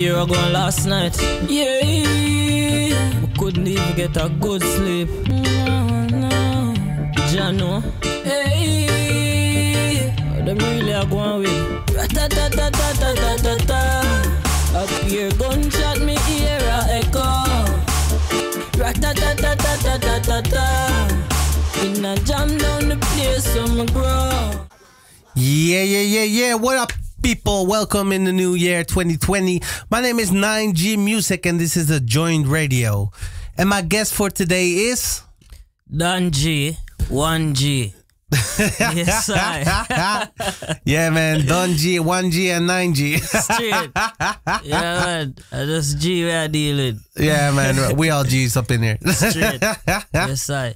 Here I going last night. Yeah, we couldn't even get a good sleep. No. Jano, hey, them really are going with. Ra-ta-ta-ta-ta-ta-ta-ta. Up here, gunshot me ear a echo. Ra-ta-ta-ta-ta-ta-ta-ta. In a jam down the place, so me grow. Yeah. What up, people? Welcome in the new year 2020. My name is 9G Music and this is the Joint Radio. And my guest for today is Don G, 1G. Yes, I. Yeah, man. Don G, 1G, and 9G. Straight. Yeah, man. That's G we are dealing. Yeah, man. We all G's up in here. Straight. Yes, I.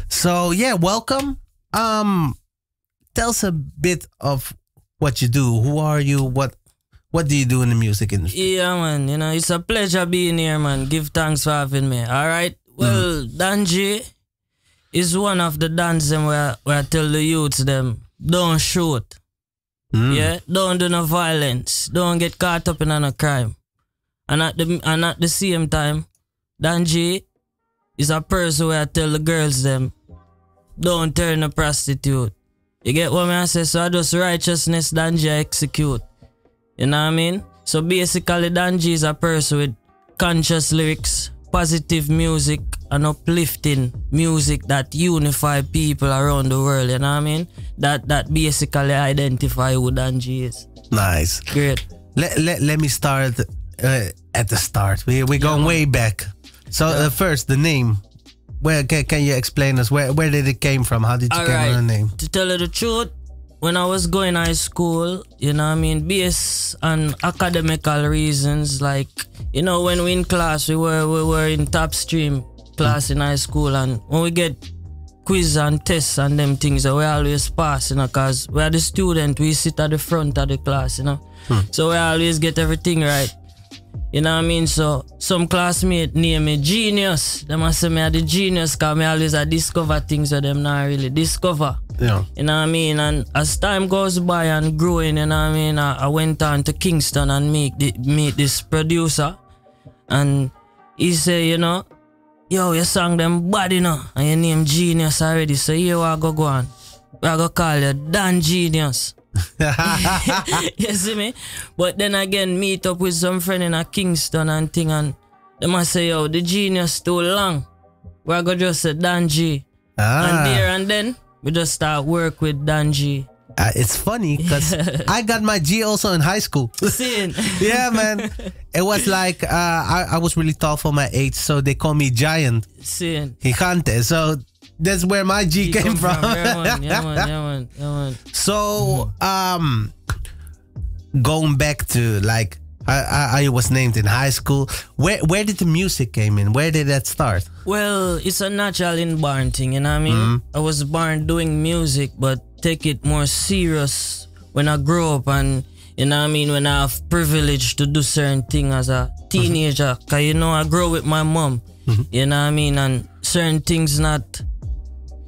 So, yeah, welcome. Tell us a bit of what you do. Who are you? What do you do in the music industry? Yeah, man. You know, it's a pleasure being here, man. Give thanks for having me. All right. Well, Danji is one of the dances where I tell the youths them, don't shoot. Yeah, don't do no violence. Don't get caught up in a crime. And at the same time, Danji is a person where I tell the girls them, don't turn a prostitute. You get what I say? So I just righteousness Danji execute. You know what I mean? So basically Danji is a person with conscious lyrics, positive music, and uplifting music that unify people around the world. You know what I mean? That basically identify who Danji is. Nice. Great. Let me start at the start. We're going way back. So first, the name. Where can you explain us? Where did it came from? How did you get on the name? To tell you the truth, when I was going high school, you know what I mean, based on academical reasons, like, you know, when we in class, we were in top stream class in high school, and when we get quiz and tests and them things, we always pass, you know, because we are the student, we sit at the front of the class, you know. So we always get everything right. You know what I mean? So some classmate name me genius. They must say me are the genius because me always discover things that them not really discover. Yeah. You know what I mean? And as time goes by and growing, you know what I mean, I went on to Kingston and meet this producer. And he say, you know, yo, you sang them bad, you know, and your name genius already. So here I go on. I go call you Dan Genius. You see me? But then again, meet up with some friend in a Kingston and thing, and they must say, yo, the genius too long. We're gonna just say Dan G. And there and then we just start work with Dan G. It's funny because I got my G also in high school. Seeing. Yeah, man. It was like I was really tall for my age, so they call me Giant. Seeing. Gigante. So that's where my G came from. Yeah, man. So, going back to like I was named in high school. Where did the music came in? Where did that start? Well, it's a natural inborn thing, you know what I mean? I was born doing music, but take it more serious when I grow up, and you know what I mean, when I have privilege to do certain things as a teenager. Cause you know I grew up with my mom. You know what I mean? And certain things not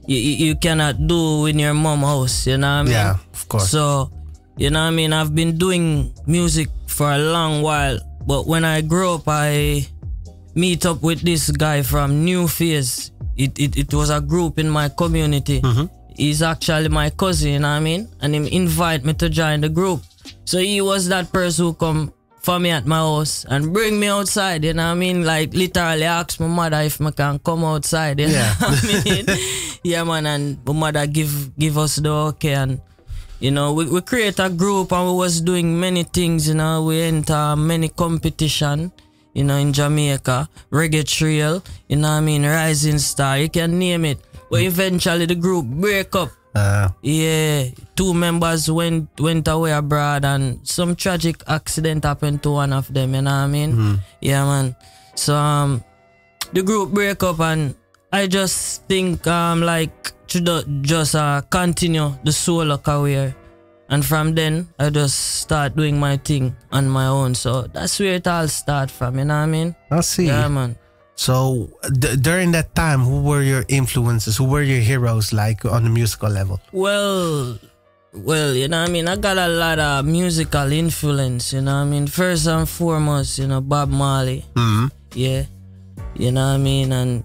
you cannot do in your mom house, you know what I mean? Yeah, of course. So, you know what I mean, I've been doing music for a long while, but when I grow up, I meet up with this guy from New Phase. It was a group in my community. He's actually my cousin, you know what I mean? And he invite me to join the group. So he was that person who come for me at my house and bring me outside, you know what I mean? Like literally ask my mother if I can come outside, you know what I mean? Yeah, man, and my mother give us the okay, and you know, we create a group and we was doing many things, you know, we enter many competition, you know, in Jamaica, reggae trail, you know what I mean, Rising Star, you can name it. But eventually the group break up. Yeah, 2 members went away abroad and some tragic accident happened to one of them, you know what I mean? Yeah, man. So the group break up and I just think like to just continue the solo career, and from then I just start doing my thing on my own. So that's where it all start from, you know what I mean? I see. Yeah, man. So during that time, who were your influences? Who were your heroes like on the musical level? Well, Well, you know what I mean? I got a lot of musical influence, you know what I mean? First and foremost, you know, Bob Marley. Yeah. You know what I mean? And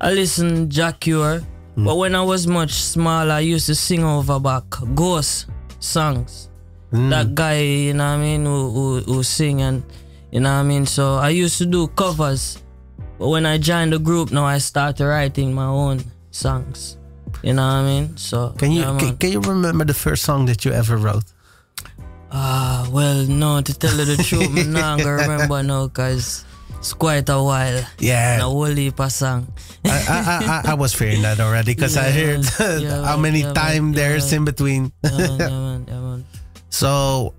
I listen Jack Cure. But when I was much smaller, I used to sing over back ghost songs. That guy, you know what I mean, who sing and, you know what I mean? So I used to do covers. But when I joined the group now, I started writing my own songs. You know what I mean? So can you remember the first song that you ever wrote? Well, no, to tell you the truth, I'm not gonna remember now because it's quite a while. Yeah. A whole heap of song. I was fearing that already because I heard how many times there's in between. Man. So,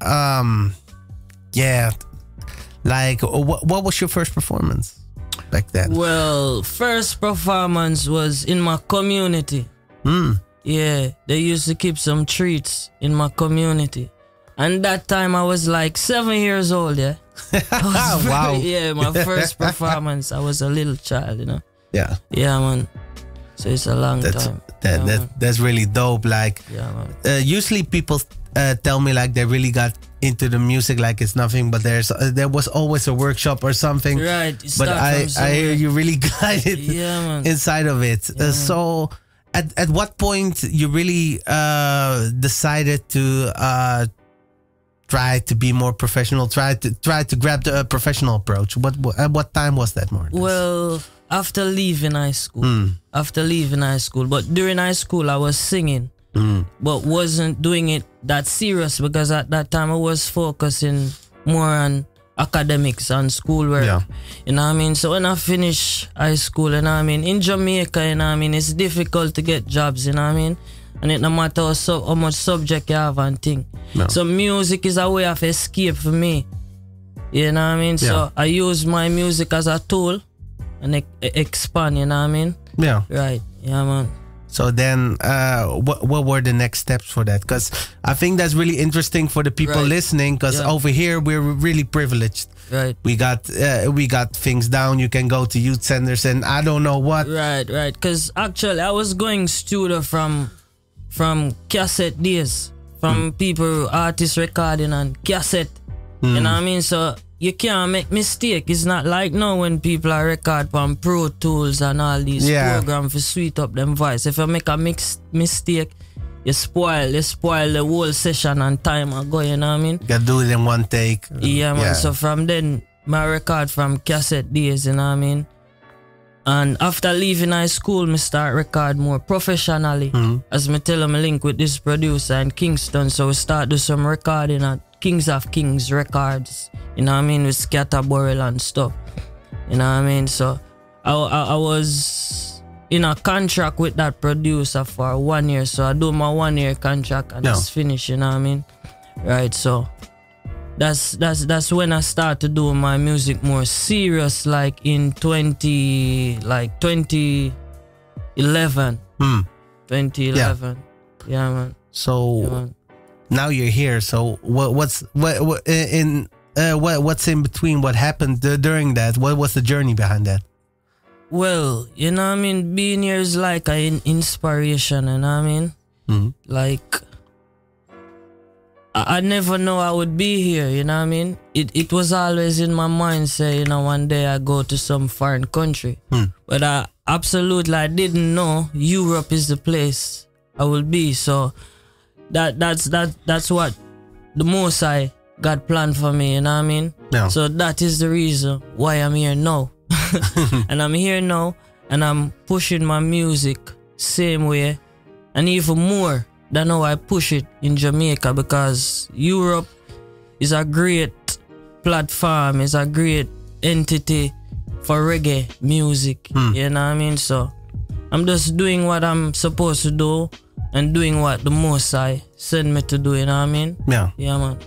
like, what was your first performance back then? Well, first performance was in my community. Yeah, they used to keep some treats in my community. And that time I was like 7 years old, yeah. Wow. Yeah, my first performance, I was a little child, you know. Yeah. Yeah, man. So it's a long time. That's really dope. Like, usually people tell me like they really got into the music like it's nothing, but there was always a workship or something. Right. But I hear you really got it inside of it. So at what point you really decided to try to be more professional, try to grab the professional approach? At what time was that, more? Well, after leaving high school. But during high school I was singing, but wasn't doing it that serious because at that time I was focusing more on academics and schoolwork. You know what I mean? So when I finished high school, you know what I mean, in Jamaica, you know what I mean, it's difficult to get jobs, you know what I mean? And it no matter how much subject you have and thing. So music is a way of escape for me. You know what I mean? So I use my music as a tool and expand, you know what I mean? Yeah. Right. Yeah, man. So then, what were the next steps for that? Because I think that's really interesting for the people listening. Because over here we're really privileged. Right. We got things down. You can go to youth centers and I don't know what. Right. Because actually I was going studio from cassette days, from people, artists recording on cassette. You know what I mean? So you can't make mistake. It's not like now when people are record from Pro Tools and all these programs to sweet up them voice. If you make a mistake, you spoil the whole session and time ago, you know what I mean? You gotta do it in one take. Yeah, man. So from then, my record from cassette days, you know what I mean? And after leaving high school, I start record more professionally. As I tell them, I link with this producer in Kingston, so we start do some recording at Kings of Kings Records. You know what I mean? With Scatterburrel and stuff. You know what I mean? So I was in a contract with that producer for 1 year. So I do my 1 year contract and it's finished, you know what I mean? Right, so that's when I started to do my music more serious, like in 2011. 2011. Yeah, man. So now you're here. So what's in between? What happened during that? What was the journey behind that? Well, you know what I mean? Being here is like an inspiration, you know what I mean? Like, I never know I would be here, you know what I mean? It was always in my mind, say, you know, one day I go to some foreign country. But I didn't know Europe is the place I will be. So that's what the most I got planned for me, you know what I mean? So that is the reason why I'm here now. And I'm here now and I'm pushing my music same way and even more than how I push it in Jamaica, because Europe is a great platform, is a great entity for reggae music. You know what I mean? So I'm just doing what I'm supposed to do and doing what the Most High send me to do, you know what I mean? Yeah, man.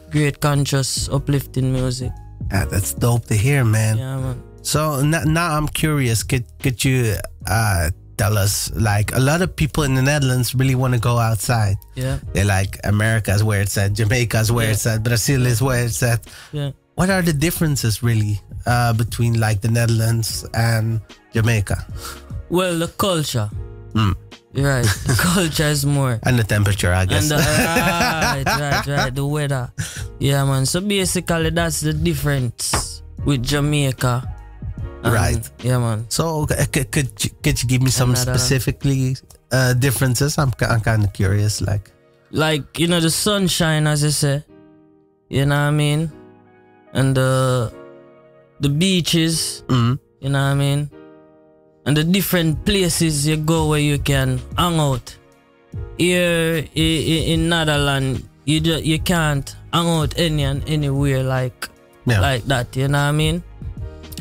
Great conscious, uplifting music. Yeah, that's dope to hear, man. Yeah, man. So now I'm curious, could you tell us, like, a lot of people in the Netherlands really want to go outside. Yeah. They're like, America's where it's at, Jamaica's where it's at, Brazil is where it's at. Yeah. What are the differences really between like the Netherlands and Jamaica? Well, the culture. Right. The culture is more. And the temperature, I guess. And right. The weather. Yeah, man. So basically, that's the difference with Jamaica. Right. Yeah, man. So could you give me some specifically differences? I'm kind of curious. Like, you know, the sunshine, as I say. You know what I mean? And the beaches. Mm-hmm. You know what I mean? And the different places you go where you can hang out. Here in Netherlands, you can't hang out anywhere like that. You know what I mean?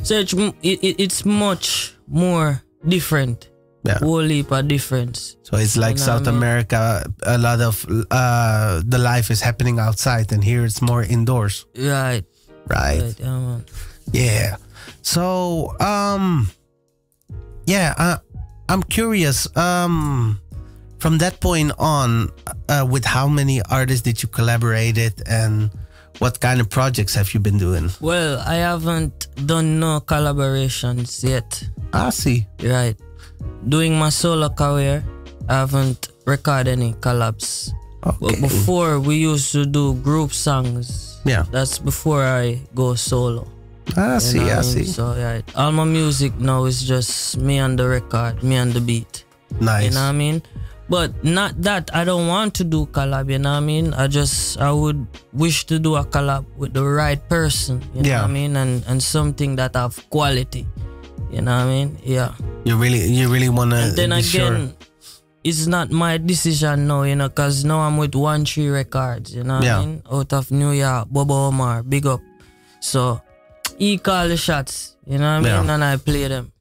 So it's much more different. Yeah. Whole heap of difference. So it's like South America, a lot of the life is happening outside, and here it's more indoors. Right. Yeah, man. Yeah. So I'm curious. From that point on, with how many artists did you collaborated, and what kind of projects have you been doing? Well, I haven't done no collaborations yet. I see. Right. Doing my solo career, I haven't recorded any collabs. Okay. But before, we used to do group songs. Yeah. That's before I go solo. I see. So, yeah, all my music now is just me and the record, me and the beat. Nice. You know what I mean? But not that I don't want to do collab, you know what I mean? I would wish to do a collab with the right person, you know what I mean? And something that have quality, you know what I mean? Yeah. You really want to. And then again, it's not my decision now, you know, because now I'm with 1-3 Records, you know what I mean? Out of New York, Bobo Omar, big up. So, he call the shots, you know what I mean? And I play them.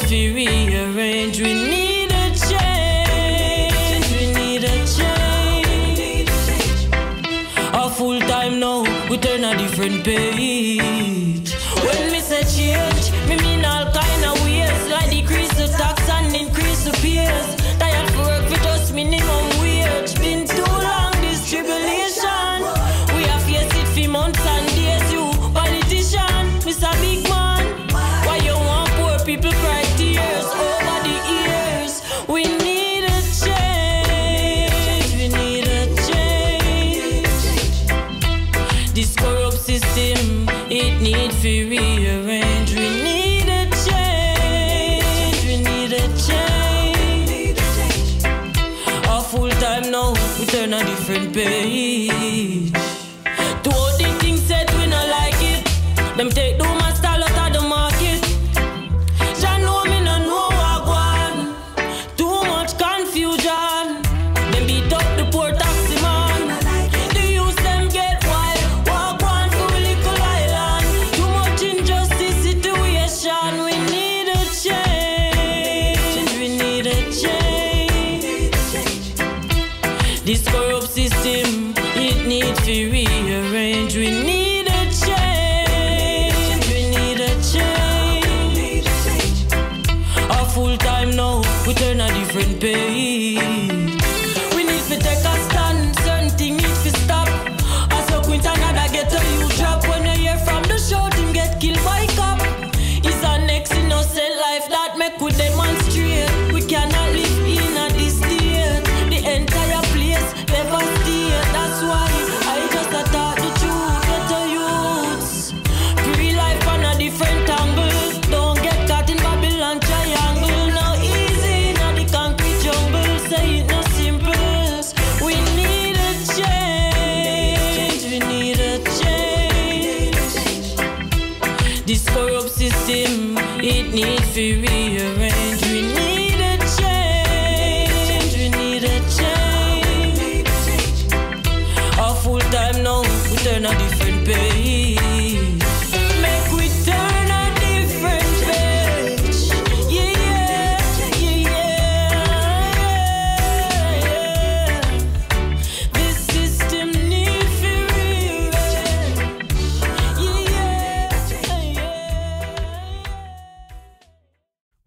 Rearrange. We need a change. We need a change. A full time now, we turn a different page. When me say change, me mean all kind of ways. Like decrease the tax and increase the peers. Tired for work for just minimum wage. Been too long this tribulation. We have faced it for months and days. You politician, Mr. Big Man, why you want poor people cry tears over the years? We need a change. We need a change. This corrupt system, it needs to rearrange. We need a change. We need a change. A full time now, we turn a different page. To all the things said we not like it. Them take do my style out of the market. Know me no know what I want. Too much confusion. Them beat up the poor taxi man. The youth them get wild. Walk on for little island. Too much injustice situation. We need a change. We need a change. This corrupt system, it needs to rearrange. We need a change. We need a change. A full time now, we turn a different page. We need to take a stand. Certain things need to stop. As a quint another get a you drop. When you hear from the shout, him get killed by cop. It's our next innocent life that make we demonstrate. We cannot live in a this state. The entire place devastate. That's why I just attack the truth. Get the youths pre-life on a different angle. Don't get caught in Babylon triangle. No easy, not the concrete jungle. Say it no simple. We need a change. We need a change. This corrupt system, it needs to rearrange. We need a change. We need a change. A full time now, we turn a different page. Make we turn a different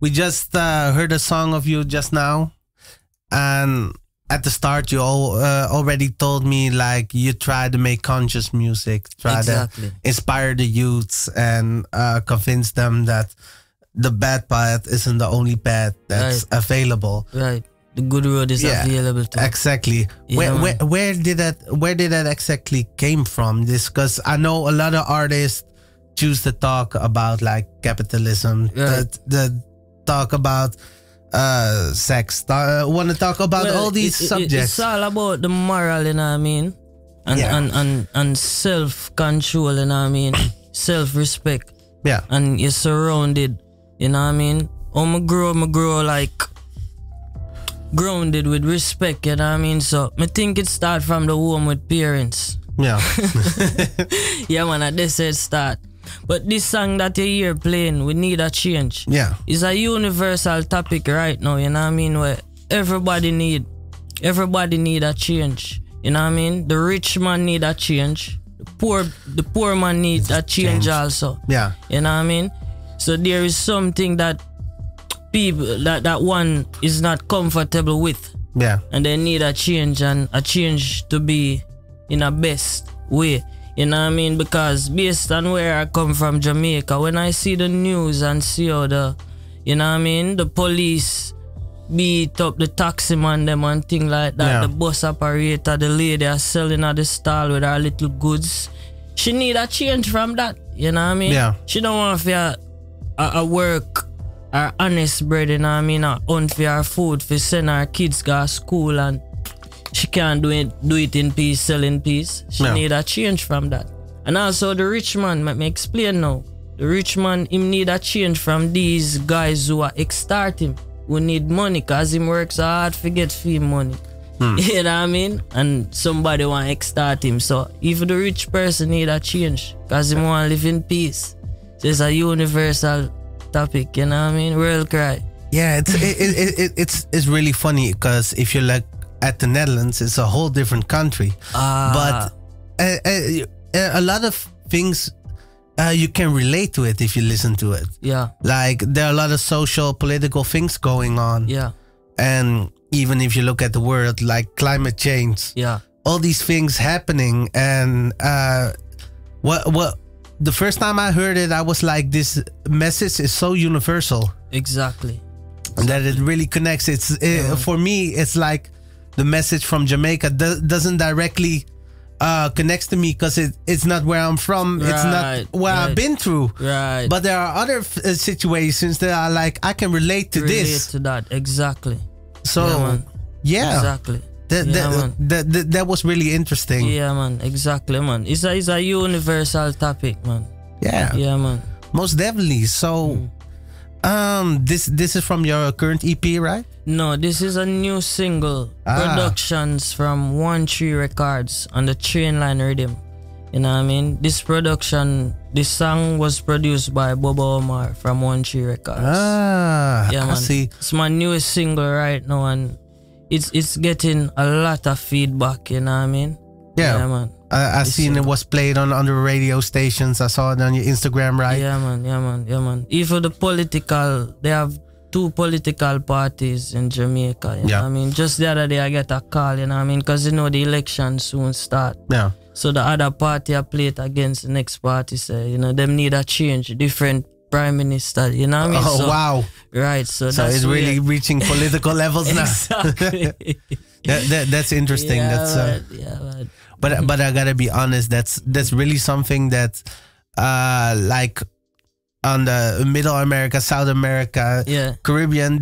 we just heard a song of you just now, and at the start you already told me like you try to make conscious music, try to inspire the youths and convince them that the bad path isn't the only path that's available. Right. The good road is available too. Exactly. Yeah, where did that exactly came from? This, because I know a lot of artists choose to talk about like capitalism, the talk about sex, want to talk about all these subjects. It's all about the moral, you know what I mean, and self control, you know what I mean, self respect. Yeah. And you're surrounded, you know what I mean. I grow like grounded with respect, you know what I mean. So I think it start from the home with parents. Yeah. Yeah, man, at this it start. But this song that you hear playing, we need a change. Yeah. It's a universal topic right now, you know what I mean, where everybody need a change. You know what I mean? The rich man need a change. The poor man needs a change also. Yeah. You know what I mean? So there is something that people that one is not comfortable with. Yeah. And they need a change, and a change to be in a best way. You know what I mean? Because based on where I come from, Jamaica, when I see the news and see how you know what I mean, the police beat up the taxi man them and things like that, the bus operator, the lady are selling at the stall with her little goods, she need a change from that. You know what I mean? Yeah. She don't want to a work or honest bread, you know what I mean, or unfair food for send her kids to school, and she can't do it in peace, sell in peace. She need a change from that. And also the rich man, let me explain now. The rich man, him need a change from these guys who are extort him, who need money, cause him works hard to get free money. You know what I mean? And somebody want to extort him. So if the rich person need a change, cause him want to live in peace. So it's a universal topic, you know what I mean? Real cry. Yeah, it's really funny, because if you look at the Netherlands, it's a whole different country. But a lot of things you can relate to it if you listen to it. Yeah. Like there are a lot of social, political things going on. Yeah. And even if you look at the world, like climate change. Yeah. All these things happening, and what the first time I heard it, I was like, this message is so universal. Exactly. And that it really connects. For me, it's like the message from Jamaica doesn't directly connects to me, because it's not where I'm from. Right, it's not what I've been through. Right. But there are other situations that are like, I can relate to this. To that, exactly. So, exactly. That was really interesting. Yeah, man. Exactly, man. It's a universal topic, man. Yeah. Yeah, man. Most definitely. So, this is from your current EP, right? No, this is a new single. Productions from 1-3 Records on the Train Line Riddim. You know what I mean? This song was produced by Boba Omar from 1-3 Records. Yeah, man. I see. It's my newest single right now, and it's getting a lot of feedback, you know what I mean? Yeah, man. I seen it was played on the radio stations. I saw it on your Instagram, right? Yeah, man. Even the political, they have 2 political parties in Jamaica, you know what I mean? Just the other day I get a call, you know what I mean? Because you know the election soon start. Yeah. So the other party I played against the next party say, you know, them need a change, different prime minister, you know what I mean? Oh, wow. Right, so that's it's really reaching political levels now. Exactly. That's interesting. Yeah, that's But I gotta be honest, that's really something that like on the Middle America, South America, Caribbean,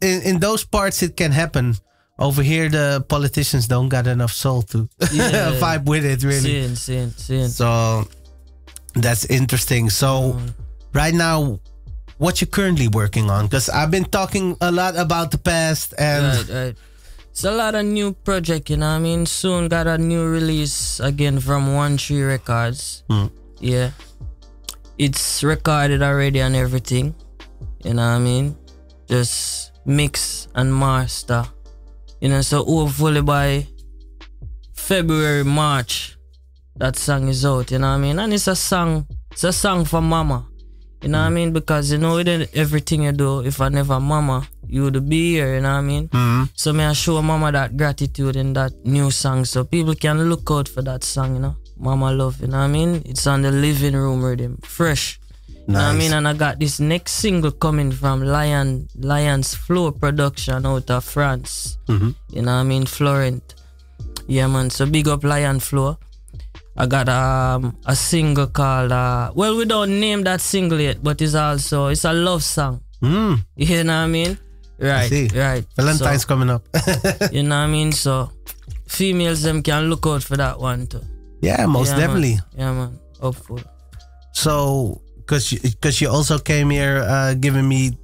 in those parts it can happen. Over here the politicians don't got enough soul to vibe with it, really. Sin. So that's interesting. So right now, what you currently working on? Because I've been talking a lot about the past, and right. It's a lot of new project, you know what I mean? Soon got a new release again from 1-3 Records. Yeah. It's recorded already and everything. You know what I mean? Just mix and master. You know, so hopefully by February, March, that song is out, you know what I mean? And it's a song for mama. You know what I mean? Because you know, with everything you do, if I never mama, you would be here, you know what I mean? So me I show mama that gratitude in that new song, so people can look out for that song, you know? Mama Love, you know what I mean? It's on the living room rhythm, fresh. You know what I mean? And I got this next single coming from Lion's Flow production out of France. You know what I mean? Florent. Yeah, man. So big up Lion Flow. I got a single called, well, we don't name that single yet, but it's a love song. You know what I mean? Right, right. Valentine's so, coming up. You know what I mean? So females them can look out for that one too. Yeah, most definitely. Man. Yeah, man. Hopeful. So, because you also came here giving me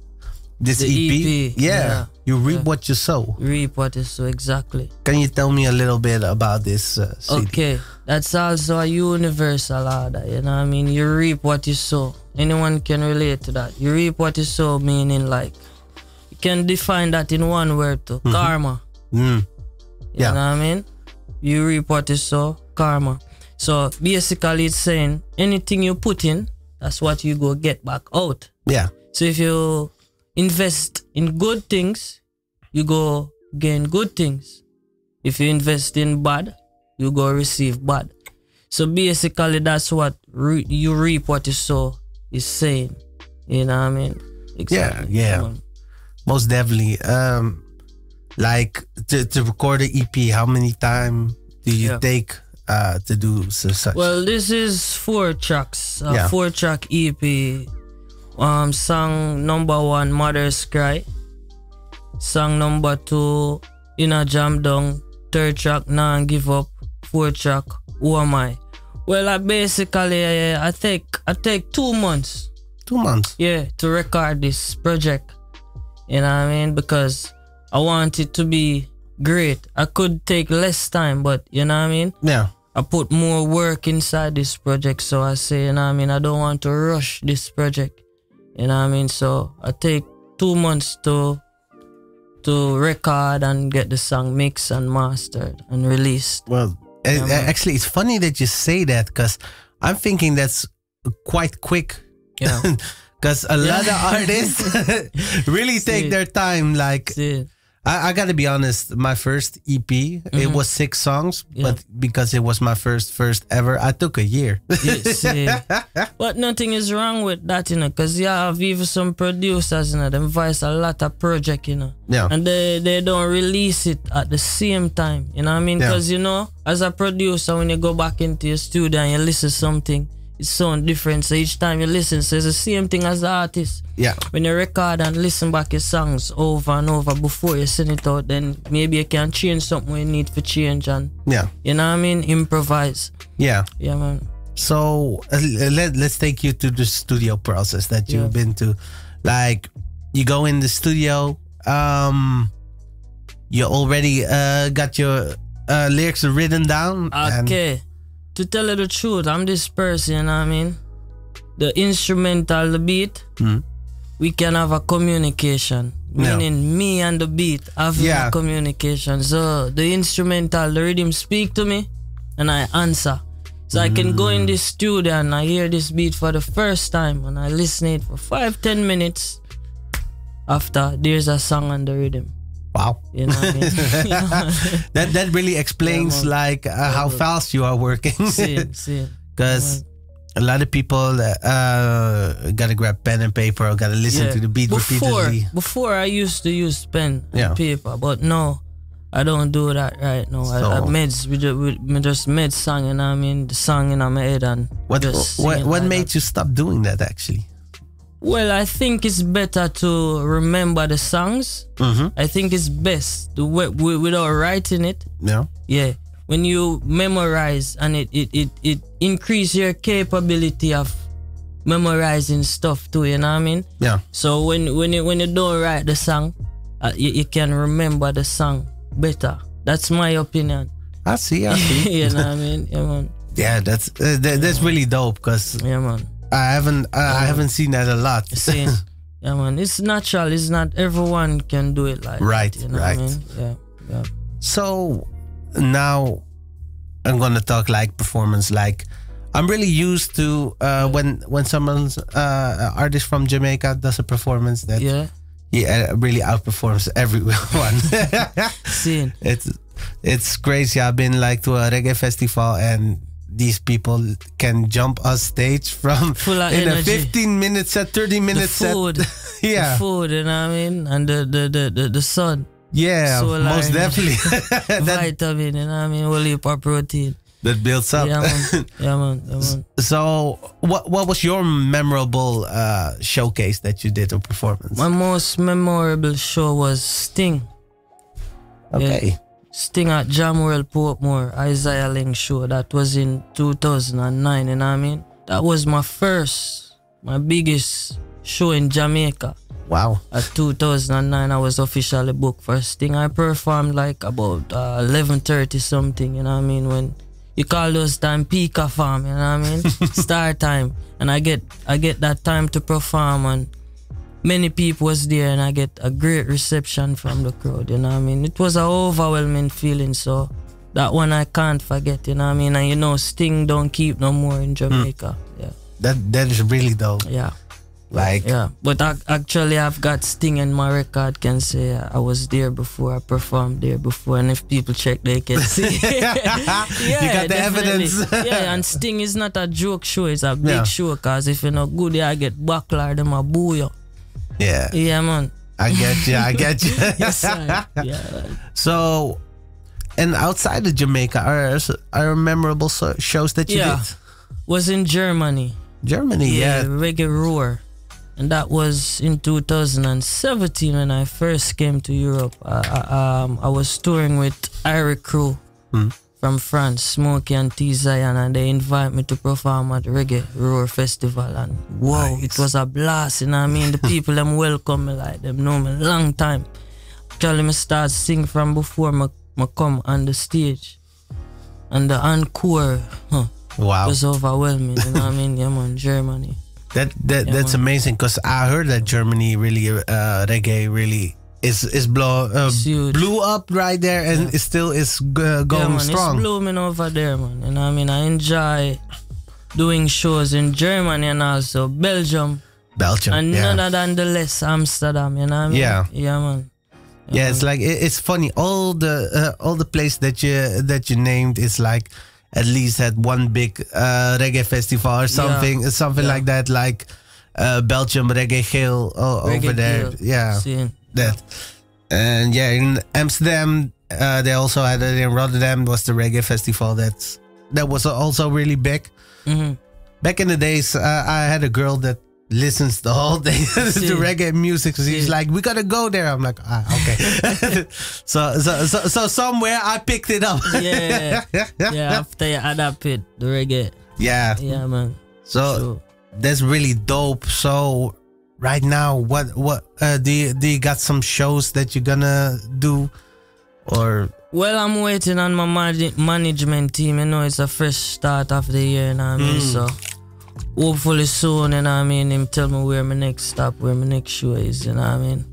this EP. Yeah. You reap what you sow. Reap what you sow, exactly. Can you tell me a little bit about this CD? Okay. That's also a universal order, you know what I mean? You reap what you sow. Anyone can relate to that. You reap what you sow, meaning like, you can define that in one word too. Karma. You know what I mean? You reap what you sow, karma. So basically it's saying anything you put in, that's what you go get back out. Yeah. So if you invest in good things, you go gain good things. If you invest in bad, you go receive bad. So basically that's what you reap what you sow is saying. You know what I mean? Exactly. Yeah. Most definitely. Like to record an EP, how many time do you take to do such? Well, this is 4 tracks, 4-track EP. Song number 1, Mother's Cry. Song number 2, Inna Jam Down. 3rd track, Nah Give Up. 4th track, Who Am I? Well, I basically I take 2 months. 2 months. Yeah, to record this project. You know what I mean? Because I want it to be great. I could take less time, but you know what I mean? Yeah. I put more work inside this project, so I say, you know what I mean, I don't want to rush this project. You know what I mean? So I take 2 months to record and get the song mixed and mastered and released. Well, actually, it's funny that you say that, because I'm thinking that's quite quick. Yeah. Because a lot of artists really take their time. Like, I gotta be honest, my first EP, it was 6 songs, but because it was my first ever, I took a year. But nothing is wrong with that, you know, because you have even some producers, you know, them voice a lot of project, you know, and they don't release it at the same time, you know what I mean? Because, you know, as a producer, when you go back into your studio and you listen to something, it sounds different. So each time you listen, so it's the same thing as the artist. Yeah. When you record and listen back your songs over and over before you send it out, then maybe you can change something you need for change and you know what I mean? Improvise. Yeah. Yeah, man. So let's take you to the studio process that you've been to. Like, you go in the studio, you already got your lyrics written down. Okay. To tell you the truth, I'm this person, you know what I mean? The instrumental, the beat, we can have a communication. Meaning me and the beat having a communication. So the instrumental, the rhythm speak to me and I answer. So I can go in this studio and I hear this beat for the first time and I listen it for 5-10 minutes. After, there's a song on the rhythm. Wow. You know what I mean? that really explains like how fast you are working. Because a lot of people gotta grab pen and paper or gotta listen to the beat repeatedly. Before I used to use pen and paper, but no, I don't do that right now. I just made song, you know what I mean? The song in my head and what made you stop doing that actually? Well, I think it's better to remember the songs. I think it's best to without writing it. Yeah. When you memorize and it increase your capability of memorizing stuff too, you know what I mean? Yeah. So when you don't write the song, you can remember the song better. That's my opinion. I see. You know what I mean? Yeah, man. Yeah, that's really dope, because man. I haven't seen that a lot. Yeah, man. It's natural. It's not everyone can do it like that, you know what I mean? Yeah. So now I'm gonna talk like performance. Like, I'm really used to when someone's artist from Jamaica does a performance that he really outperforms everyone. Scene. It's crazy. I've been like to a reggae festival and these people can jump on stage from full of in energy. a 15 minute set, 30 minute set. The food, you know what I mean, and the sun. Yeah, solar most energy. definitely. Vitamin, you know what I mean, whole heap of protein. That builds up. Yeah, man. Yeah, man. So, what was your memorable showcase that you did or performance? My most memorable show was Sting. Okay. Yeah. Sting at Jamaury Portmore, Isaiah Ling show. That was in 2009, you know what I mean? That was my biggest show in Jamaica. Wow. At 2009, I was officially booked for Sting. I performed like about 11:30 something, you know what I mean? When you call those time peak farm, you know what I mean? Start time. And I get that time to perform, and many people was there, and I get a great reception from the crowd, you know what I mean? It was an overwhelming feeling, so that one I can't forget, you know what I mean? And you know, Sting don't keep no more in Jamaica. Yeah. That is really dope. Yeah. Like, yeah, but actually I've got Sting in my record, can say I was there before, I performed there before, and if people check they can see. Yeah, you got the evidence. Yeah, and Sting is not a joke show, it's a big show, cause if you're not good, I get backlash, them a boo you. Yeah. Yeah, man. I get you. Yes, sir. Yeah. So, and outside of Jamaica, are memorable shows that you did? Was in Germany. Germany, yeah. Reggae Roar. And that was in 2017 when I first came to Europe. I was touring with Ira Crew from France, Smokey and T Zion, and they invited me to perform at Reggae Roar Festival. And wow, nice. It was a blast, you know what I mean? The people them welcome me like them know me long time. Actually, me start sing from before me come on the stage. And the encore was overwhelming, you know what I mean? Yeah, man, Germany. That's amazing, because I heard that Germany really reggae really is blew up right there, and it still is going strong. It's blooming over there, man. You know what I mean? I enjoy doing shows in Germany and also Belgium, and none other than the less Amsterdam. You know what I mean? Yeah, man. Yeah, it's like it's funny. All the places that you named is like at least had one big reggae festival or something, something like that, like Belgium Reggae Geel over there. Geel. Yeah, that. And yeah, in Amsterdam, they also had it. In Rotterdam was the reggae festival. That was also really big. Back in the days, I had a girl that listens the whole day to reggae music. So she's like, we gotta go there. I'm like, okay. so somewhere I picked it up. Yeah, after you adapted the reggae. Yeah, man. So that's really dope. So right now, what do you got some shows that you're gonna do, or? Well, I'm waiting on my management team. You know, it's a fresh start of the year, you know what I mean? So hopefully soon, you know what I mean, him tell me where my next stop, where my next show is, you know what I mean?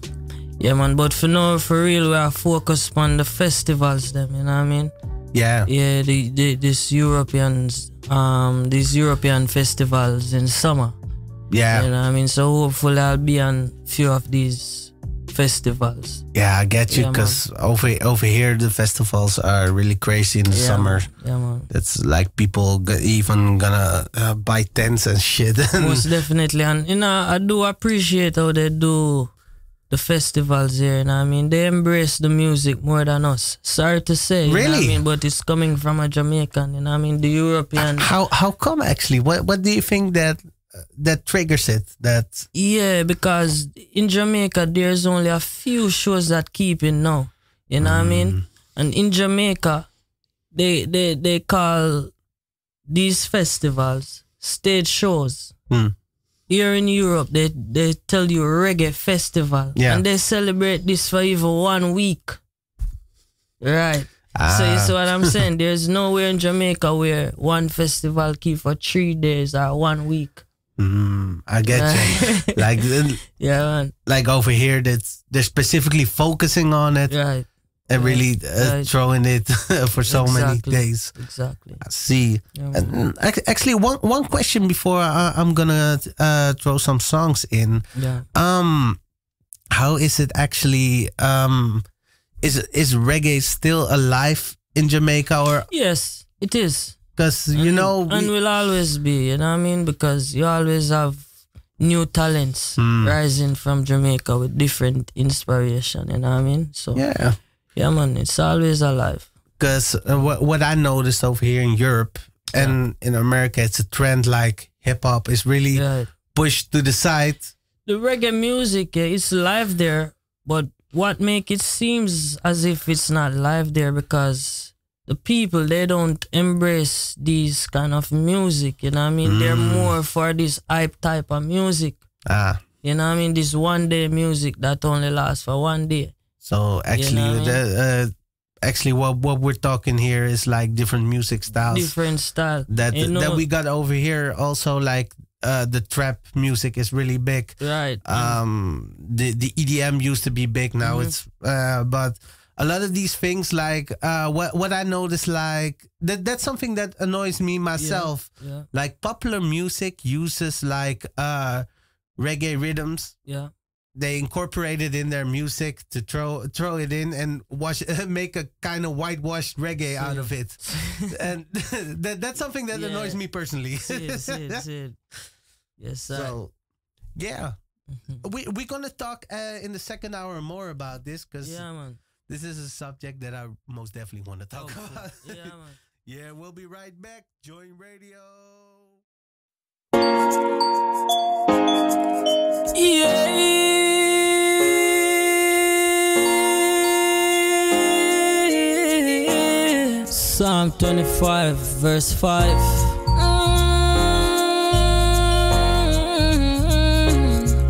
Yeah, man, but for now, for real, we are focused on the festivals, them, you know what I mean? Yeah. Yeah, these European festivals in summer. Yeah. You know what I mean? So hopefully I'll be on a few of these festivals. Yeah, I get you, because over here the festivals are really crazy in the summer. Yeah, man. It's like people even gonna buy tents and shit. Most definitely, and you know, I do appreciate how they do the festivals here. You know what I mean? They embrace the music more than us. Sorry to say, you know what I mean? But it's coming from a Jamaican. You know what I mean? The European. How come actually? What do you think that triggers it? Yeah, because in Jamaica there's only a few shows that keep it now. You know what I mean? And in Jamaica they call these festivals stage shows. Here in Europe they tell you reggae festival. And they celebrate this for even 1 week. Right. So you see what I'm saying? There's nowhere in Jamaica where one festival keep for 3 days or 1 week. I get you. Like, man. Like over here, they're specifically focusing on it. Right. and really throwing it for so many days. Exactly. I see. Yeah, and actually, one question before I'm gonna throw some songs in. Yeah. How is it actually? Is reggae still alive in Jamaica? Or yes, it is. Because you know, and will always be. You know what I mean? Because you always have new talents rising from Jamaica with different inspiration. You know what I mean? So yeah, man, it's always alive. Because what I noticed over here in Europe and in America, it's a trend like hip hop is really pushed to the side. The reggae music, it's live there, but what make it seems as if it's not live there because the people, they don't embrace these kind of music, you know what I mean? They're more for this hype type of music. You know what I mean? This one day music that only lasts for one day. So actually, you know actually what we're talking here is like different music styles. Different style. That we got over here also, like the trap music is really big. Right. The EDM used to be big, now it's but a lot of these things, like what I noticed, like that's something that annoys me myself. Yeah. Like popular music uses like reggae rhythms. Yeah. They incorporate it in their music to throw it in and make a kind of whitewashed reggae out of it. And that's something that annoys me personally. Yes, sir. So, yeah. We're going to talk in the second hour more about this, because this is a subject that I most definitely want to talk about. Yeah, man. Yeah, we'll be right back. Join Radio. Psalm 25, verse 5.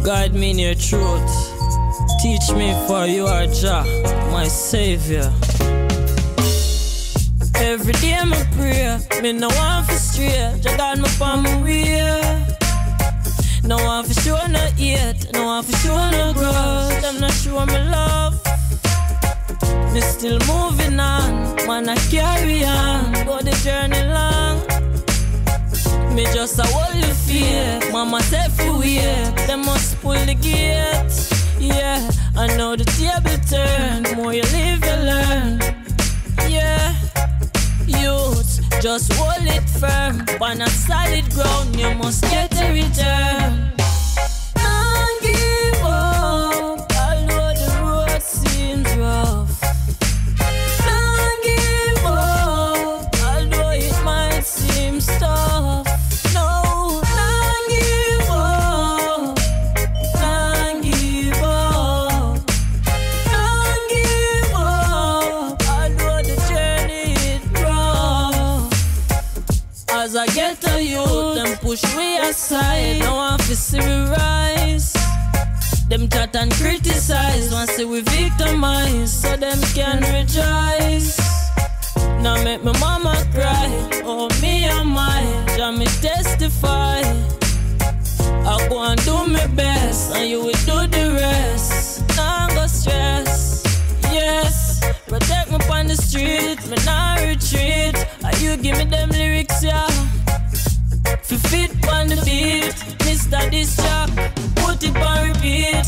Guide me in your truth. Teach me, for you are Jah, my Savior. Every day I'm a prayer. Me no want for stray. Jah guide me from my way. No one for sure no hate. No one for sure no grudge. Them not show me love. Me still moving on. Man, I carry on. Go the journey long. Me just a hold the fear. Mama said for wait. Them must pull the gate. Yeah, I know the table turn. More you live, you learn. Yeah, youth, just hold it firm. On a solid ground, you must get a return. Don't give up, although the road seems rough. Don't give up, although it might seem tough. No, don't give up. Don't give up. Don't give up, although the journey is rough. As I get to youth, them push me aside. No one to see me rise. Them chat and criticize. Want see we victimize, so them can rejoice. Now make my mama cry. Oh, me and my Jah me testify. I go and do my best, and you will do the rest. Now go stress. Yes, protect me on the street. Me not retreat. You give me them lyrics, yeah. Fit on the beat, Mr. This Jack, put it on repeat.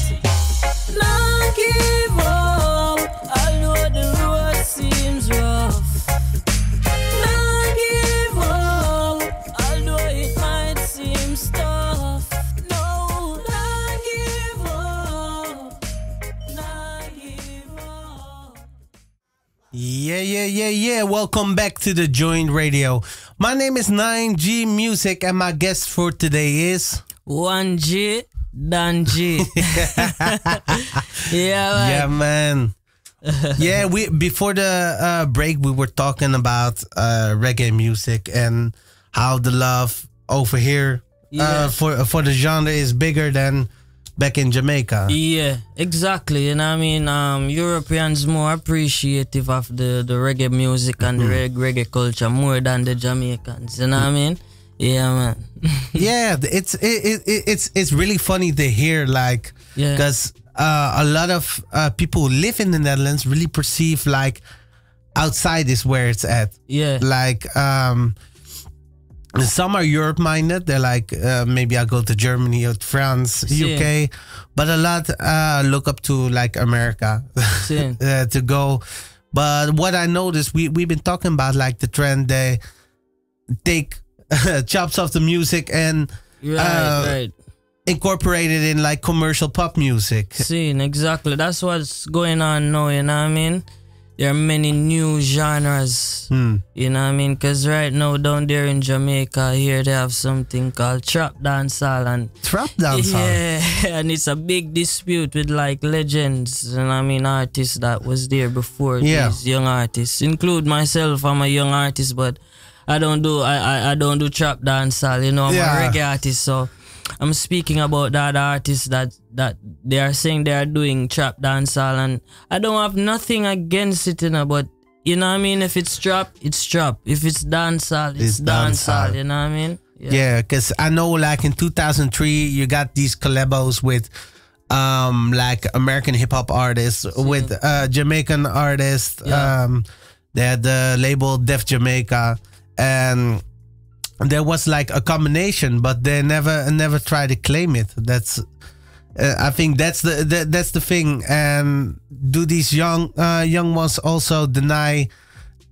Don't give up, although the road seems rough. Don't give up, although it might seem tough. No, don't give up, don't give up. Yeah. Welcome back to the Joint Radio. My name is 9G Music, and my guest for today is 1G Danji. Yeah, man. Yeah, we before the break we were talking about reggae music and how the love over here for the genre is bigger than back in Jamaica. Yeah, exactly. You know what I mean? Europeans more appreciative of the reggae music and the reggae culture more than the Jamaicans. You know what I mean? Yeah, man. Yeah, it's really funny to hear, like, because a lot of people who live in the Netherlands really perceive like outside is where it's at. Yeah. Like some are Europe minded. They're like, maybe I'll go to Germany or France, UK. But a lot look up to like America to go. But what I noticed, we've been talking about like the trend, they take chops off the music and incorporate it in like commercial pop music. Exactly. That's what's going on now, you know what I mean? There are many new genres, you know what I mean? Because right now down there in Jamaica, here they have something called trap dancehall. And trap dancehall? Yeah, and it's a big dispute with like legends, you know what I mean, artists that was there before, these young artists. Include myself, I'm a young artist, but I don't do trap dancehall, you know, I'm a reggae artist, so I'm speaking about the other artists that they are saying they are doing trap dancehall, and I don't have nothing against it, you know, but you know what I mean, if it's trap, it's trap. If it's dancehall, it's dancehall, you know what I mean? Yeah, because I know like in 2003 you got these collabos with like American hip hop artists, with Jamaican artists. They had the label Def Jamaica, and there was like a combination, but they never tried to claim it. That's I think that's the thing. And do these young ones also deny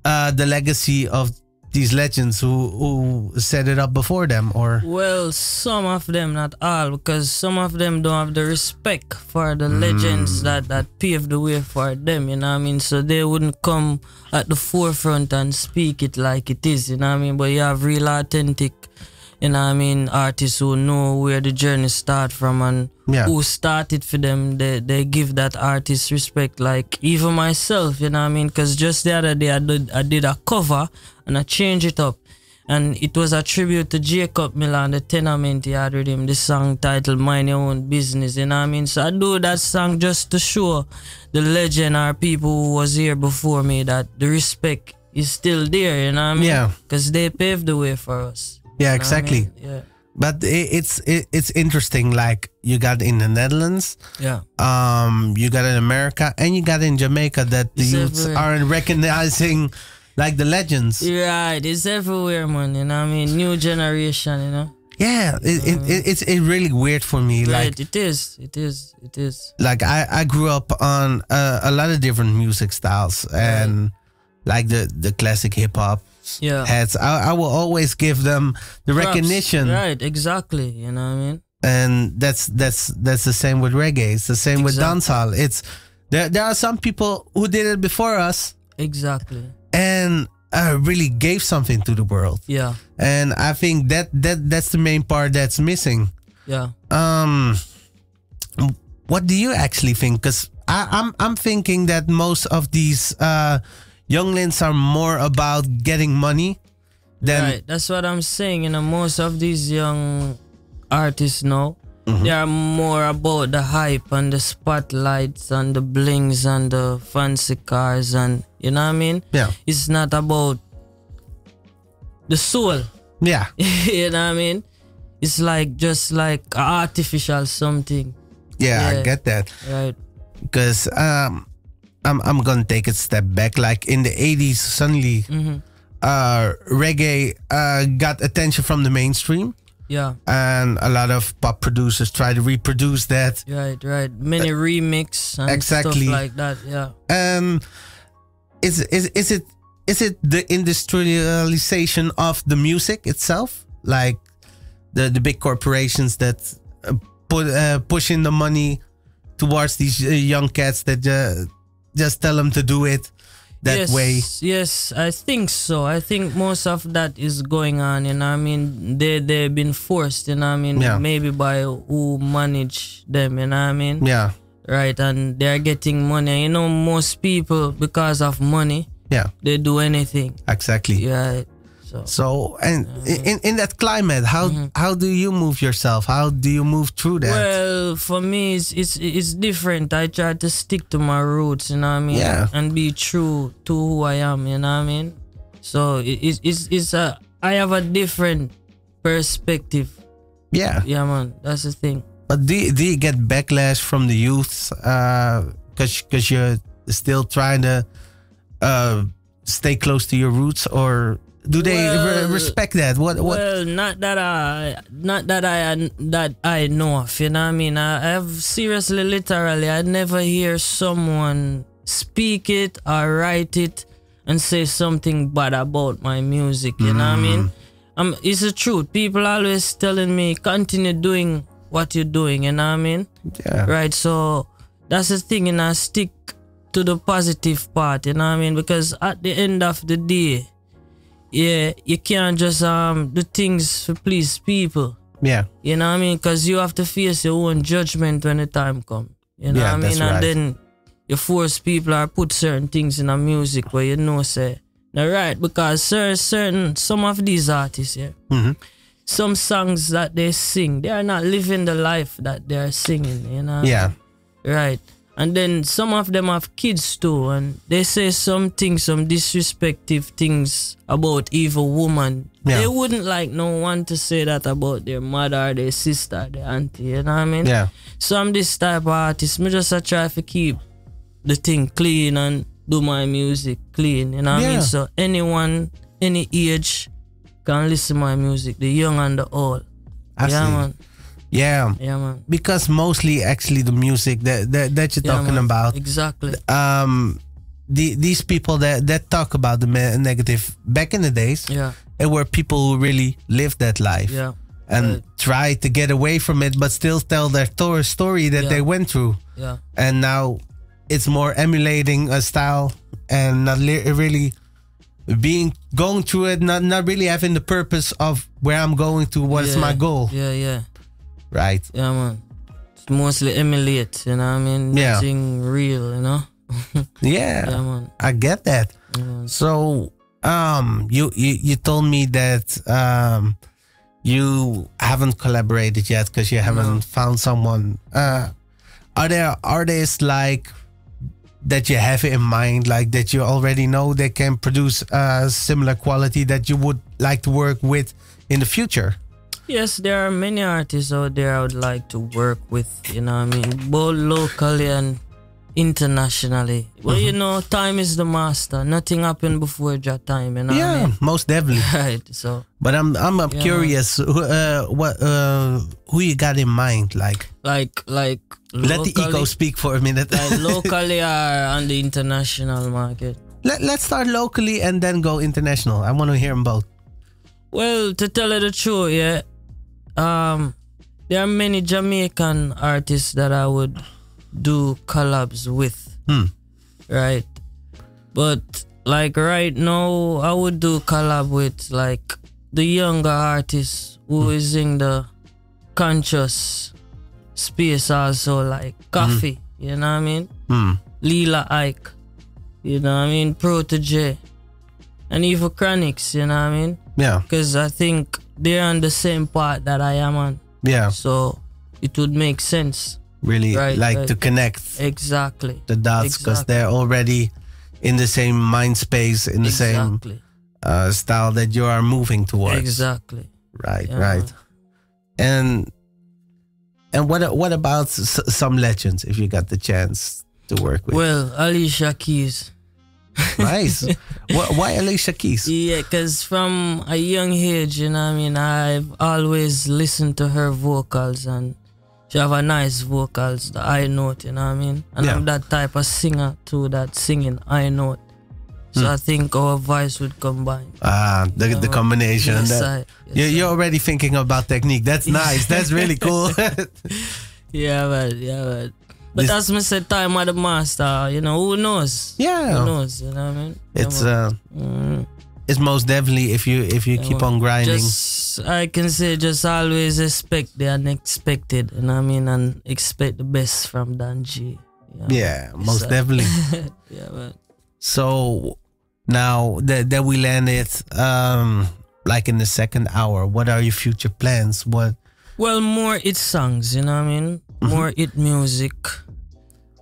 the legacy of these legends who set it up before them? Or well, some of them, not all, because some of them don't have the respect for the legends that paved the way for them, you know what I mean? So they wouldn't come at the forefront and speak it like it is, you know what I mean? But you have real authentic, you know what I mean, artists who know where the journey start from and who started for them. They give that artist respect. Like even myself, you know what I mean? Because just the other day I did a cover and I changed it up. And it was a tribute to Jacob Milan, the Tenement. He had with him the song titled Mind Your Own Business, you know what I mean? So I do that song just to show the legend or people who was here before me that the respect is still there, you know what I mean? Yeah. Because they paved the way for us. Yeah, exactly. I mean? Yeah. But it's interesting. Like you got in the Netherlands, you got in America, and you got in Jamaica that the youths aren't recognizing like the legends. Right, it's everywhere, man. You know what I mean? New generation, you know. Yeah, it's really weird for me. Right, like it is. Like I grew up on a lot of different music styles, and like the classic hip hop. Heads, I will always give them the recognition. Right, exactly. You know what I mean? And that's the same with reggae. It's the same with dancehall. It's there are some people who did it before us. Exactly. And really gave something to the world. Yeah. And I think that's the main part that's missing. Yeah. What do you actually think? Because I'm thinking that most of these younglings are more about getting money than... Right, that's what I'm saying. You know, most of these young artists now, they are more about the hype and the spotlights and the blings and the fancy cars and, you know what I mean? Yeah. It's not about the soul. Yeah. You know what I mean? It's like just like artificial something. Yeah, I get that. Right. Because I'm gonna take a step back. Like in the 80s, suddenly reggae got attention from the mainstream. Yeah. And a lot of pop producers try to reproduce that. Right. Many remix and stuff like that. Yeah. Is it the industrialization of the music itself? Like the big corporations that pushing the money towards these young cats that just tell them to do it that way? Yes, I think so. I think most of that is going on, you know what I mean? They've been forced, you know what I mean? Maybe by who manage them, you know what I mean? Yeah. Right, and they're getting money. You know, most people, because of money, they do anything. Exactly. Yeah. So and in that climate, how do you move yourself? How do you move through that? Well, for me, it's different. I try to stick to my roots, you know what I mean? Yeah. And be true to who I am, you know what I mean? So I have a different perspective. Yeah. Yeah, man. That's the thing. But do you get backlash from the youth because you're still trying to stay close to your roots, or do they respect that? What? Well, not that I know of. You know what I mean? I have seriously, literally, I never hear someone speak it or write it and say something bad about my music. You know what I mean? It's the truth. People always telling me continue doing what you're doing. You know what I mean? Yeah. Right. So that's the thing, and I stick to the positive part. You know what I mean? Because at the end of the day, yeah, you can't just do things to please people. Yeah. You know what I mean? Because you have to face your own judgment when the time comes. You know what I mean? And then you force people or put certain things in a music where you know say, they're right, because some of these artists, some songs that they sing, they are not living the life that they are singing, you know? Yeah. Right. And then some of them have kids too, and they say some things, some disrespectful things about evil woman. Yeah. They wouldn't like no one to say that about their mother, their sister, their auntie, you know what I mean? Yeah. So I'm this type of artist. I just try to keep the thing clean and do my music clean, you know what I mean? So anyone, any age can listen to my music, the young and the old. Absolutely. Yeah, man. Yeah. Yeah, man. Because mostly actually the music that you're talking about. Exactly. These people that talk about the negative back in the days, it were people who really lived that life. Yeah. And try to get away from it, but still tell their story that they went through. Yeah. And now it's more emulating a style and not really going through it, not really having the purpose of where I'm going to, what is my goal. Yeah, yeah. Right. Yeah, man. It's mostly emulate, you know what I mean? Nothing real, you know? Yeah. Yeah, man. I get that. Yeah. So, you told me that you haven't collaborated yet because you haven't found someone. Are there artists like that you have in mind, like that you already know they can produce similar quality that you would like to work with in the future? Yes, there are many artists out there I would like to work with, you know what I mean, both locally and internationally. Well, you know, time is the master. Nothing happened before your time, you know what I mean? Most definitely. Right, so. But I'm curious, who you got in mind, like locally, let the ego speak for a minute. Like locally or on the international market. Let's start locally and then go international. I want to hear them both. Well, to tell you the truth, there are many Jamaican artists that I would do collabs with, right? But like right now, I would do collab with like the younger artists who is in the conscious space also, like Coffee, you know what I mean? Lila Ike, you know what I mean? Protege, and even Chronics, you know what I mean? Yeah. Because I think they're on the same part that I am on. Yeah. So it would make sense. Really, like to connect exactly the dots because they're already in the same mind space, in the same style that you are moving towards. Exactly. Right, right. And what about some legends if you got the chance to work with? Well, Alicia Keys. Nice. Why Alicia Keys? Yeah, because from a young age, you know what I mean, I've always listened to her vocals, and she have a nice vocals, the high note, you know what I mean? And I'm that type of singer too, that singing high note. So I think our voice would combine. The combination. Yes, you're already thinking about technique. That's nice. That's really cool. Yeah, man. But as I said, time of the master, you know, who knows? Yeah. Who knows, you know what I mean? It's most definitely if you keep on grinding. I can say just always expect the unexpected, you know what I mean? And expect the best from Dan G. Yeah, most definitely. Yeah, man. So now that we landed, like in the second hour, what are your future plans? Well, more hit songs, you know what I mean? More hit music,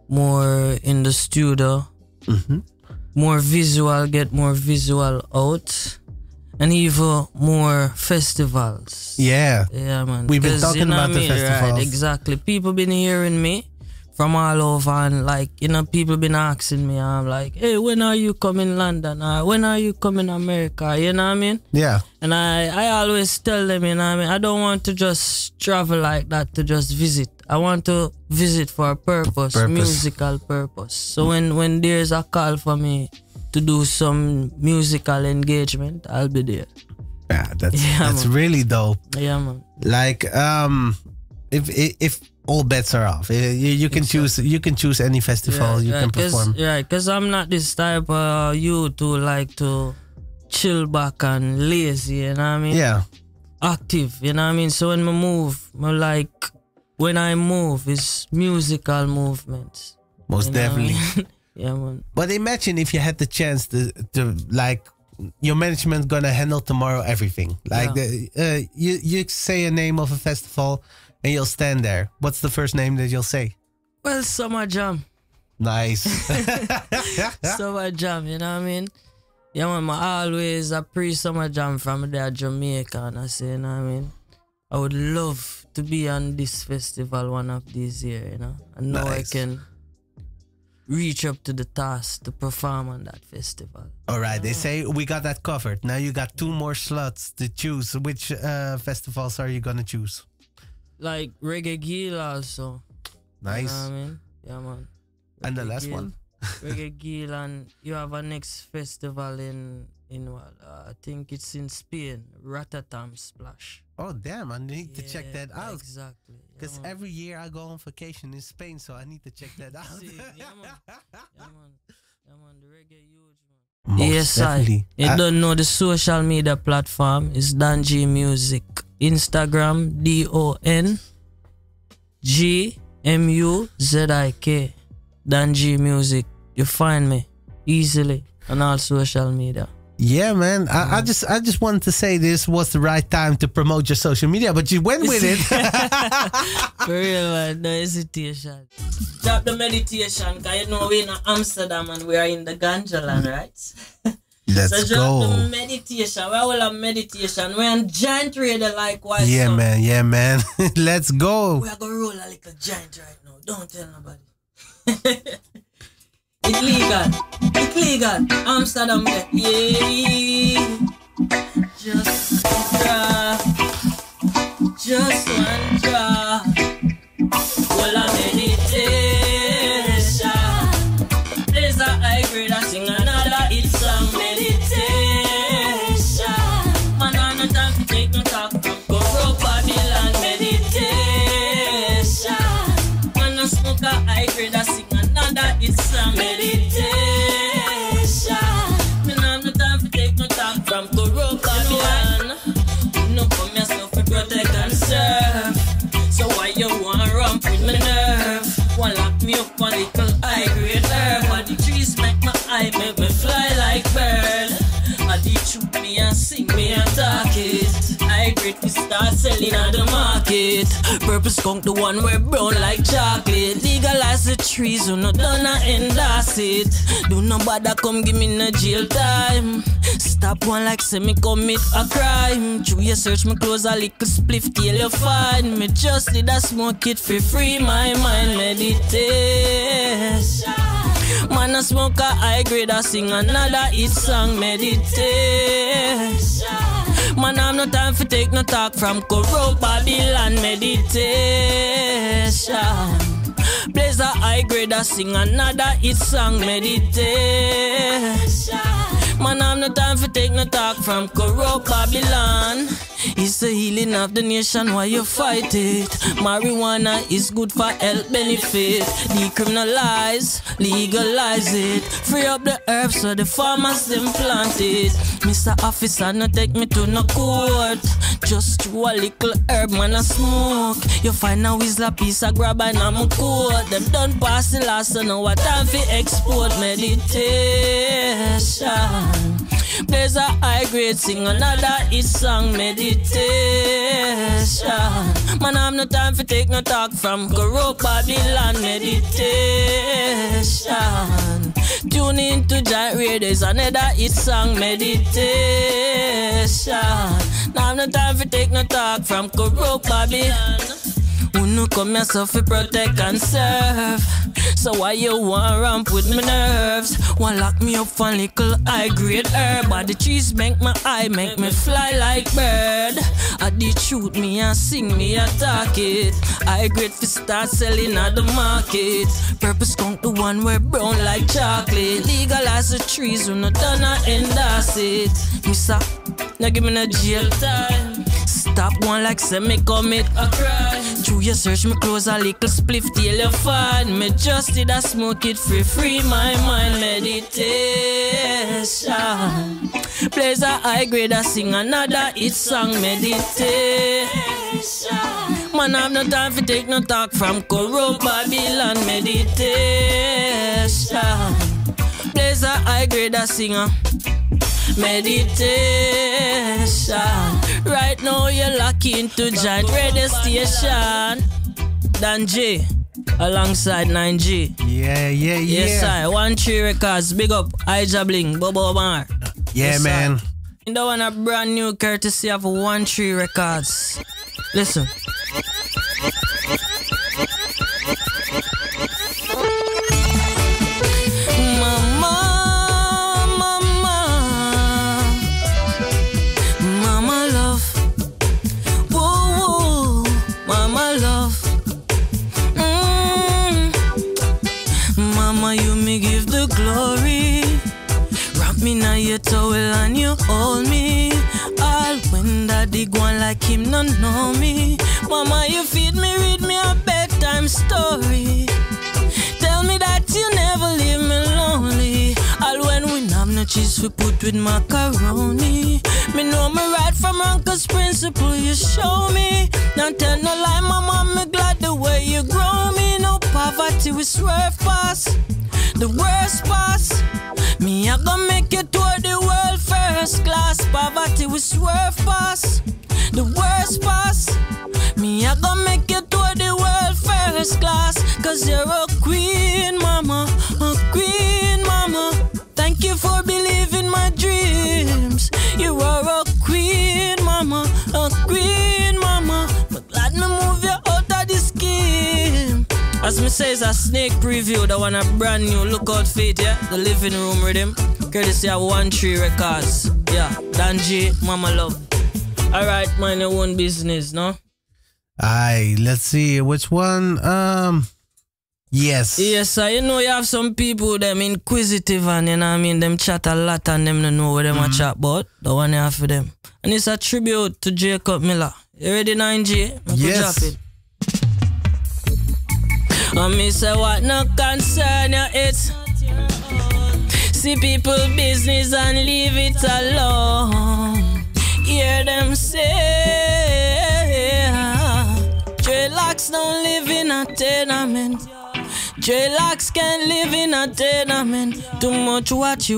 more in the studio, more visual, get more visual out. and even more festivals. Yeah. Yeah, man. We've been talking about the festivals. Right, exactly. People been hearing me from all over, and like, you know, people been asking me, I'm like, hey, when are you coming London? Or when are you coming America? You know what I mean? Yeah. And I always tell them, you know what I mean? I don't want to just travel like that to just visit. I want to visit for a purpose. Musical purpose. So when there's a call for me to do some musical engagement, I'll be there. Yeah, that's really dope. Yeah, man. Like, if all bets are off, you can choose. You can choose any festival you can perform. Because I'm not this type of youth who like to chill back and lazy. You know what I mean? Yeah. Active. You know what I mean? So when I move, when I move, it's musical movements. Most definitely. I mean? Yeah, man. But imagine if you had the chance to like, your management gonna handle tomorrow everything. Like, you say a name of a festival and you'll stand there. What's the first name that you'll say? Well, Summer Jam. Nice. Summer Jam, you know what I mean? Yeah, man, I always pre-Summer Jam from there, Jamaica, and I say, you know what I mean? I would love to be on this festival one of these years, you know? And now I can reach up to the task to perform on that festival. All right, they say we got that covered. Now you got 2 more slots to choose. Which festivals are you gonna choose? Like Reggae Gill also. Nice. You know what I mean? Yeah, man. Reggae And the last Gill, one? Reggae Gill, and you have a next festival in I think it's in Spain, Rotterdam Splash. Oh damn, I need to check that out. Exactly. Because every year I go on vacation in Spain, so I need to check that out. Yeah, man, the reggae huge, man. Most definitely. You don't know the social media platform is Danji Music. Instagram, DONGMUZIK. Danji Music. You find me easily on all social media. Yeah, man. I just wanted to say this was the right time to promote your social media, but you went with it. For real, man. No hesitation. Drop the meditation, because you know we're in Amsterdam and we are in the ganja land, right? Let's so go. Drop the meditation. We will have meditation. We're on giant radio likewise. Yeah, man. Yeah, man. Let's go. We are going to roll a little giant right now. Don't tell nobody. It's legal. It's legal. Amsterdam, yeah. Just one drop. Just one drop. Well, I meditation. There's a high grade, I sing another hit song. Meditation. Man, I no time to take no talk from Goro Babylon. Meditation. Man, I smoke a high grade, I sing another hit song. Meditation. Me no have no time to take no talk from Goro Babylon. No come yourself to protect and serve. So why you wanna romp with my nerve? Wanna lock me up on little high grade herb? But the trees make my eye make me fly like bird. I did shoot me and sing me and talk it. High grade we start selling on the market. Purple skunk the one where brown like chocolate. Legalize the trees, you no done endorse it. Do no bother come give me no jail time. Stop one like say me commit a crime. Through you search me clothes a little spliff till you find me. Just did a smoke it for free my mind. Meditation. Man a smoke a high grade, I sing another hit song. Meditation. Man have no time for take no talk from Goro Babylon. Meditation. Blaze a high grade, I sing another hit song. Meditation. Man have no time for take no talk from Goro Babylon. It's the healing of the nation, why you fight it? Marijuana is good for health benefit. Decriminalize, legalize it. Free up the herbs so the farmers them plant it. Mr. Officer, no take me to no court. Just through a little herb, man, I smoke. You find a whistler piece, I grab and I'm a coat. Them done pass the last, so now what time for export. Meditation. There's a high grade, sing another hit song. Meditation. Man, Man, I have no time for take no talk from corrupt Babylon. Meditation. Tune into Janaury, there's another hit song. Meditation. Now I have no time for take no talk from corrupt Babylon. Who no come yourself to protect and serve? So why you want ramp with my nerves? Want lock me up for little high grade herb? But the trees make my eye, make me fly like bird. I did shoot me and sing me a talk it. High grade for start selling at the market. Purple skunk the one where brown like chocolate. Legalize the trees when no done I endorse it. Missa, now give me no jail time. Stop one like say me commit a crime. Through your search me close a little spliff till you find me. Just did I smoke it free my mind. Meditation. Plays a high grade I sing another hit song. Meditation. Man I have no time for take no talk from corrupt Babylon. Meditation. Plays a high grade I sing meditation. Right now you're locked into giant radio station. Dan J alongside 9G. Yeah. Yes, I 13 Records. Big up Ija Bling, Bobo Bar. Yeah, yes, man. You don't want a brand new courtesy of 13 Records. Listen. Glory, wrap me now your towel and you hold me. All when daddy gone like him no know me. Mama, you feed me, read me a bedtime story. Tell me that you never leave me lonely. All when we have no cheese we put with macaroni. Me know me right from wrong cause principle you show me. Don't tell no lie, mama, me glad the way you grow me. No poverty we swerve past. The worst pass, me I gonna make you tour the world first class. Poverty we swerve past. The worst pass, me I gonna make you tour the world first class. Cause you're a queen mama, a queen mama. Thank you for believing my dreams. You are a queen mama, a queen mama. But glad me move you out of the scheme. As me says a snake preview, that one a brand new lookout feet, yeah? The living room rhythm. Courtesy of 13 Records. Yeah, Dan J, Mama Love. Alright, mind your own business, no? Aye, let's see which one. Yes. Yes, you know you have some people them inquisitive and you know what I mean, them chat a lot and them don't know what them a chat about. The one you have for them. And it's a tribute to Jacob Miller. You ready 9G? Yes. Drop it. And me say what no concern you it's see people business and leave it alone. Hear them say dreadlocks don't live in a tenement. Dreadlocks can't live in a tenement. Too much watchy,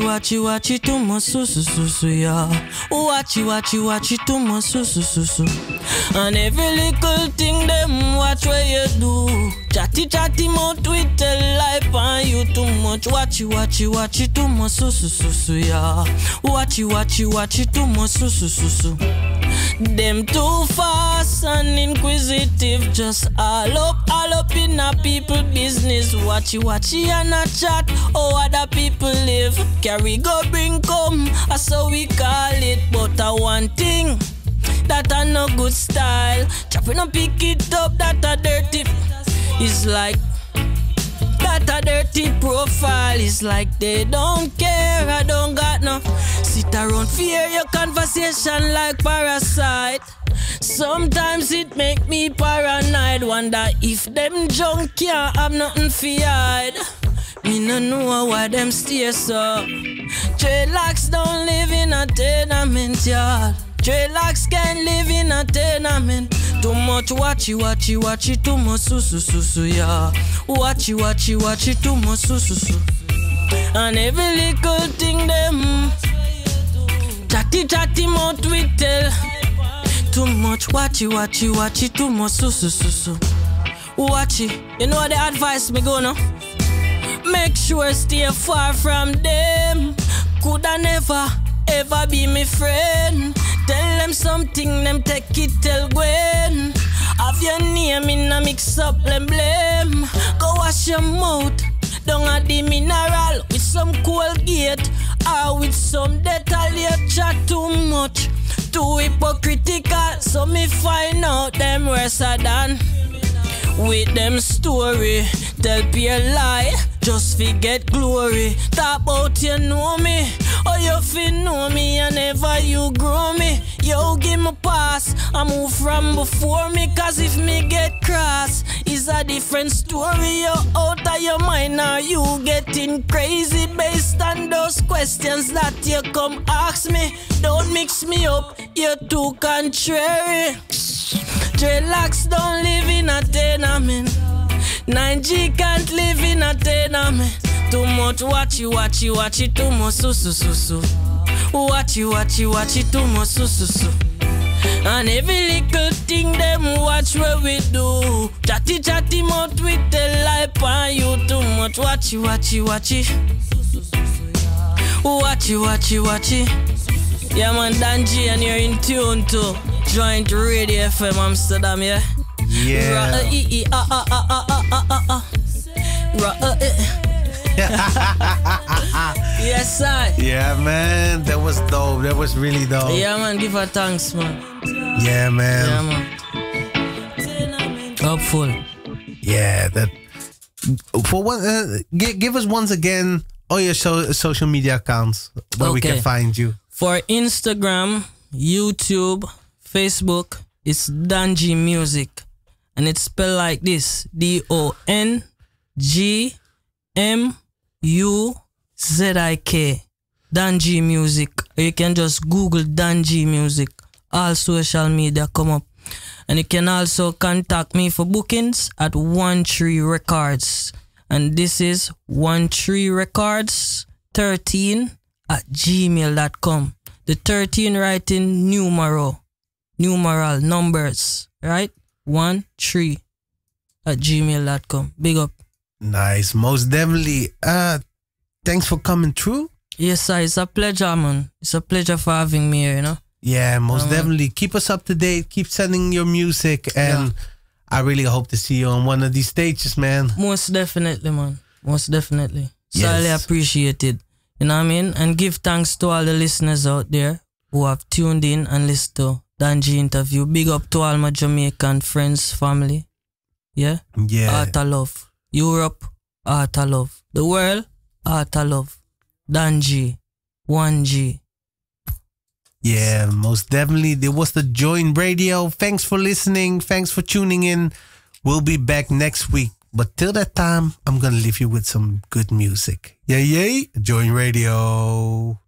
too much su, yeah. Watchy, too much su. And every little thing them watch what you do. Chatty mouth with tell life on you. Too much watchy, too much su, yeah. Watchy, too much su. Them too fast and inquisitive, just all up in a people business. Watchy and a chat, how other people live. Carry go bring come, that's how we call it. But one thing, that a no good style. Chopping up pick it up, that a dirty. It's like that a dirty profile. It's like they don't care, I don't got no. Sit around fear your conversation like parasite. Sometimes it make me paranoid. Wonder if them junk can't have nothing for hide. Me no know why them stay so. Dreadlocks don't live in a tenement yard. Dreadlocks can't live in a tenement. Too much watchy, too much su, yeah. Watchy, too much su. And every little thing them chatty mouth we tell. too much. Watch it too much. So. Watch it. You know the advice me go now? Make sure stay far from them. Coulda never ever be my friend. Tell them something, them take it, tell Gwen. Have your name in a mix up, them blame. Go wash your mouth down at the mineral with some Colgate or with some Dettol. You chat too much, too hypocritical. So me find out them worse than with them story. Tell pure lie, just forget glory. Talk about you know me, or you fi know me and never you grow me. Yo, give me pass, I move from before me. Cause if me get cross, it's a different story. You out of your mind, are you getting crazy based on those questions that you come ask me? Don't mix me up, you're too contrary. Dreadlocks don't live in a tenement. 9G can't live in a tenement. Too much watch it too much so. Watch it too much so. And every little thing them watch what we do. Chatty mouth with the life on you too much. Watch it. Watch it. Yeah man, Danji, and you're in tune to Joint Radio FM Amsterdam, yeah? Yeah. Yes, sir. Yeah, man. That was dope. That was really dope. Yeah, man. Give her thanks, man. Yeah, man. Yeah, man. Hopeful. Yeah, that. For one, give us once again all your social media accounts where we can find you. For Instagram, YouTube, Facebook, it's Danji Music. And it's spelled like this: DONGMUZIK. Danji Music. You can just Google Danji Music. All social media come up. And you can also contact me for bookings at 13 Records. And this is 13 Records 13 at gmail.com. The 13 writing numeral numbers, right? 13 at gmail.com. Big up. Nice. Most definitely. Thanks for coming through. Yes, sir. It's a pleasure, man. It's a pleasure for having me here, you know? Yeah, most definitely. Keep us up to date. Keep sending your music. And I really hope to see you on one of these stages, man. Most definitely, man. Most definitely. So I really appreciate it. You know what I mean? And give thanks to all the listeners out there who have tuned in and listened to Danji interview. Big up to all my Jamaican friends, family. Yeah? Yeah. Art of love. Europe, art of love. The world, art of love. Danji, 1G. Yeah, most definitely. There was the Join Radio. Thanks for listening. Thanks for tuning in. We'll be back next week. But till that time, I'm going to leave you with some good music. Yay, Join Radio.